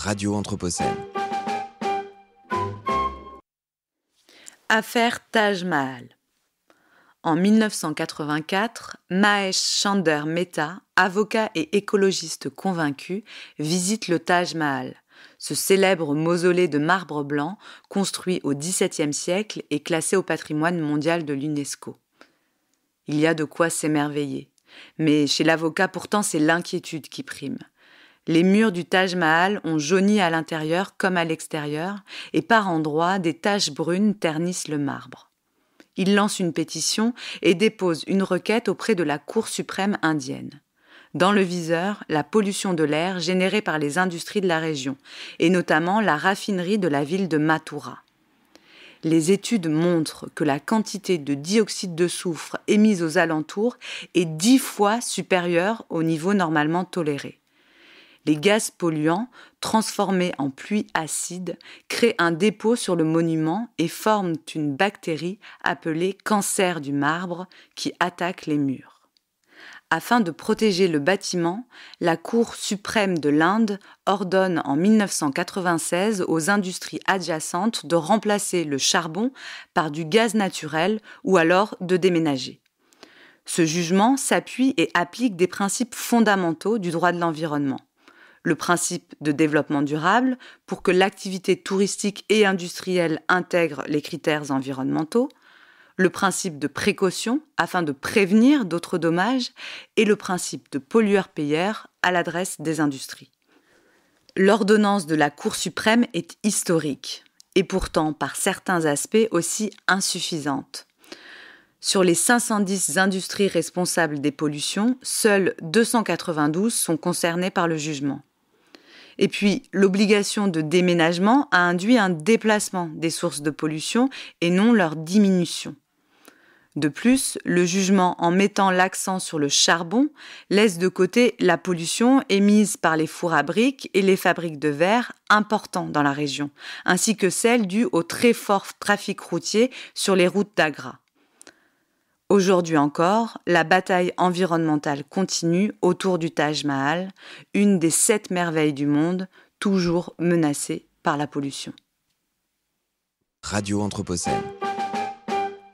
Radio Anthropocène. Affaire Taj Mahal. En 1984, Mahesh Chander Mehta, avocat et écologiste convaincu, visite le Taj Mahal, ce célèbre mausolée de marbre blanc construit au XVIIe siècle et classé au patrimoine mondial de l'UNESCO. Il y a de quoi s'émerveiller. Mais chez l'avocat, pourtant, c'est l'inquiétude qui prime. Les murs du Taj Mahal ont jauni à l'intérieur comme à l'extérieur, et par endroits, des taches brunes ternissent le marbre. Il lance une pétition et dépose une requête auprès de la Cour suprême indienne. Dans le viseur, la pollution de l'air générée par les industries de la région, et notamment la raffinerie de la ville de Mathura. Les études montrent que la quantité de dioxyde de soufre émise aux alentours est 10 fois supérieure au niveau normalement toléré. Les gaz polluants, transformés en pluie acide, créent un dépôt sur le monument et forment une bactérie appelée cancer du marbre qui attaque les murs. Afin de protéger le bâtiment, la Cour suprême de l'Inde ordonne en 1996 aux industries adjacentes de remplacer le charbon par du gaz naturel ou alors de déménager. Ce jugement s'appuie et applique des principes fondamentaux du droit de l'environnement. Le principe de développement durable pour que l'activité touristique et industrielle intègre les critères environnementaux, le principe de précaution afin de prévenir d'autres dommages et le principe de pollueur-payeur à l'adresse des industries. L'ordonnance de la Cour suprême est historique et pourtant par certains aspects aussi insuffisante. Sur les 510 industries responsables des pollutions, seules 292 sont concernées par le jugement. Et puis, l'obligation de déménagement a induit un déplacement des sources de pollution et non leur diminution. De plus, le jugement, en mettant l'accent sur le charbon, laisse de côté la pollution émise par les fours à briques et les fabriques de verre importants dans la région, ainsi que celle due au très fort trafic routier sur les routes d'Agra. Aujourd'hui encore, la bataille environnementale continue autour du Taj Mahal, une des 7 merveilles du monde, toujours menacée par la pollution. Radio Anthropocène.